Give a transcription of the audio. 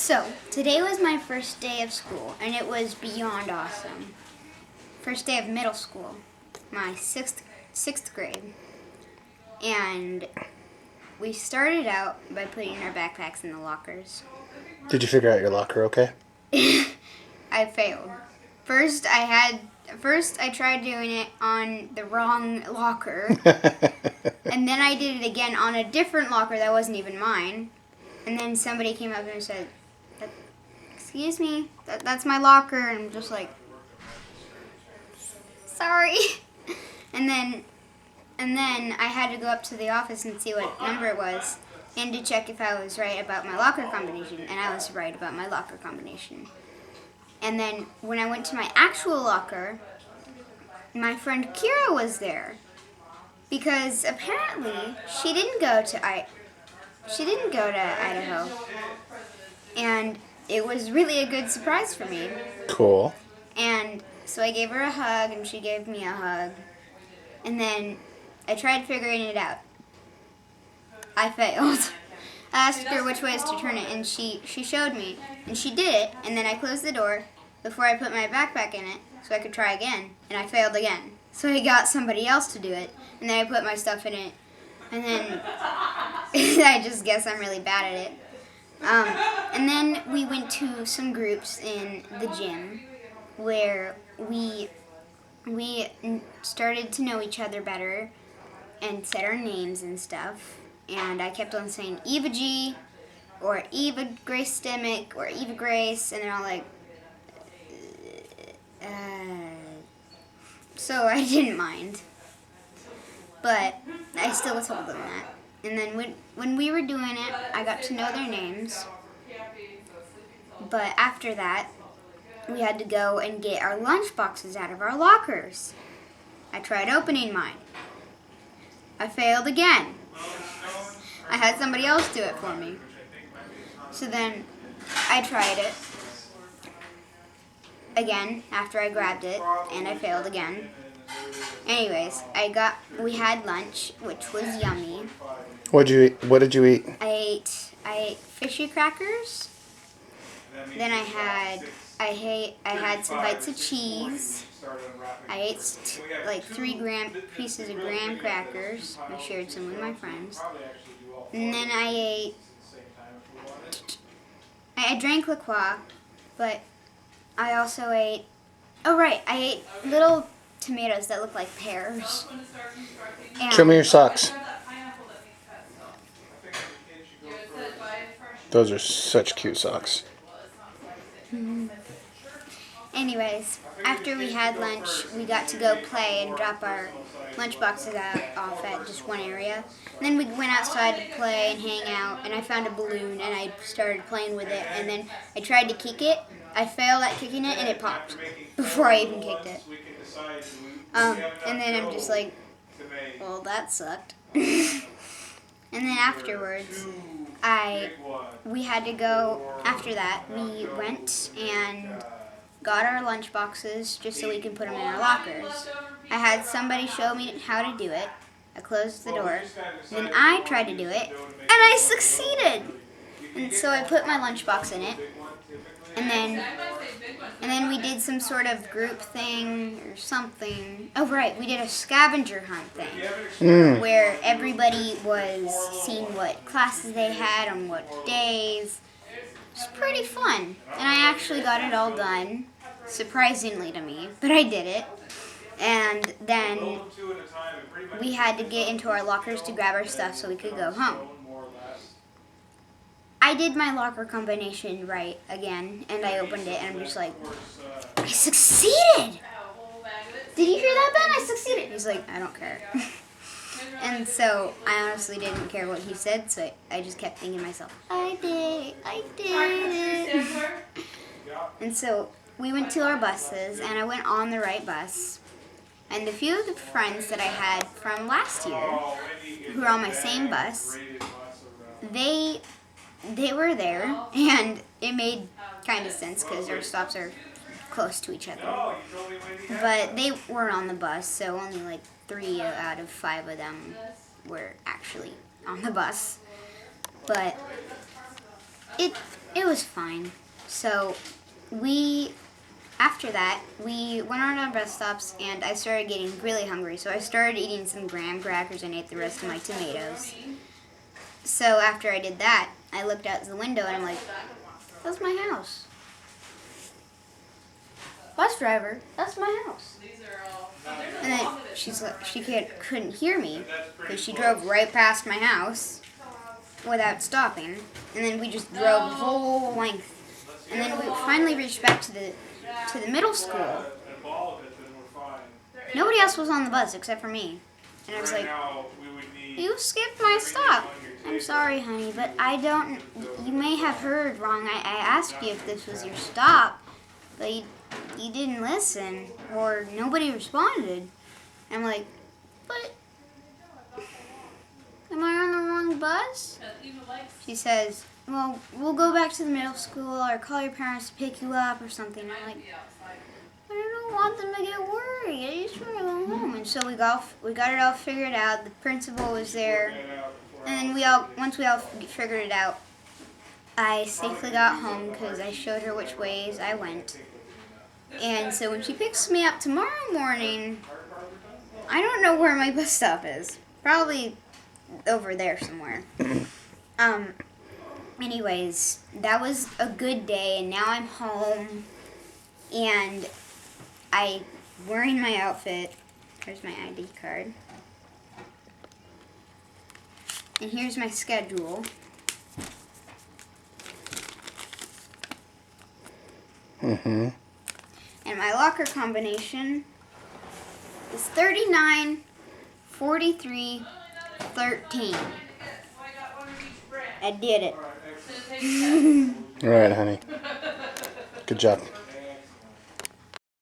So, today was my first day of school, and it was beyond awesome. First day of middle school, my sixth grade. And we started out by putting our backpacks in the lockers. Did you figure out your locker okay? I failed. First I tried doing it on the wrong locker, and then I did it again on a different locker that wasn't even mine. And then somebody came up and said, "Excuse me, that's my locker." And I'm just like, "Sorry." And then I had to go up to the office and see what number it was, and to check if I was right about my locker combination. And I was right about my locker combination. And then when I went to my actual locker, my friend Kira was there, because apparently she didn't go to Idaho, and it was really a good surprise for me. Cool. And so I gave her a hug, and she gave me a hug, and then I tried figuring it out. I failed. I asked her which ways to turn it, and she showed me, and she did it, and then I closed the door before I put my backpack in it so I could try again, and I failed again. So I got somebody else to do it, and then I put my stuff in it, and then I just guess I'm really bad at it. And then we went to some groups in the gym where we started to know each other better and said our names and stuff. And I kept on saying Eva G, or Eva Grace Stemick, or Eva Grace, and they're all like, so I didn't mind. But I still told them that. And then when we were doing it, I got to know their names. But after that, we had to go and get our lunch boxes out of our lockers. I tried opening mine. I failed again. I had somebody else do it for me. So then I tried it again after I grabbed it, and I failed again. Anyways, we had lunch, which was yummy. What did you eat? I ate fishy crackers. Then I had some bites of cheese. I ate like 3 pieces of graham crackers. I shared some with my friends. And then I drank La Croix, but I also ate, I ate little tomatoes that look like pears. And Show me your socks. Those are such cute socks. Anyways, after we had lunch, we got to go play and drop our lunch boxes off at just one area. And then we went outside to play and hang out, and I found a balloon, and I started playing with it, and then I tried to kick it. I failed at kicking it, and it popped before I even kicked it. And then I'm just like, well, that sucked. And then afterwards, we had to go, after that, we went and got our lunch boxes just so we can put them in our lockers. I had somebody show me how to do it. I closed the door. Then I tried to do it, and I succeeded! And so I put my lunchbox in it, and then we did some sort of group thing or something. Oh, right, we did a scavenger hunt thing where everybody was seeing what classes they had on what days. It was pretty fun, and I actually got it all done, surprisingly to me, but I did it. And then we had to get into our lockers to grab our stuff so we could go home. I did my locker combination right again, and I opened it, and I'm just like, I succeeded! Did you hear that, Ben? I succeeded! He's like, I don't care. And so I honestly didn't care what he said, so I just kept thinking to myself, I did it. And so we went to our buses, and I went on the right bus. And a few of the friends that I had from last year, who were on my same bus, they were there, and it made kind of sense because our stops are close to each other. But they weren't on the bus, so only like 3 out of 5 of them were actually on the bus. But it was fine. So after that, we went on our bus stops, and I started getting really hungry. So I started eating some graham crackers and ate the rest of my tomatoes. So after I did that, I looked out the window and I'm like, that's my house. Bus driver, that's my house. And then she couldn't hear me because she drove right past my house without stopping. And then we just drove the whole length. And then we finally reached back to the middle school. Nobody else was on the bus except for me. And I was like, you skipped my stop. I'm sorry, honey, but you may have heard wrong. I asked you if this was your stop, but you didn't listen, or nobody responded. I'm like, but am I on the wrong bus? She says, well, we'll go back to the middle school or call your parents to pick you up or something. I'm like, I don't want them to get worried. I just want to go home. And so we got it all figured out. The principal was there. And then once we all figured it out, I safely got home because I showed her which ways I went. And so when she picks me up tomorrow morning, I don't know where my bus stop is. Probably over there somewhere. Anyways, that was a good day, and now I'm home, and I'm wearing my outfit. Here's my ID card. And here's my schedule. Mm-hmm. And my locker combination is 39, 43, 13. I did it. All right, honey. Good job.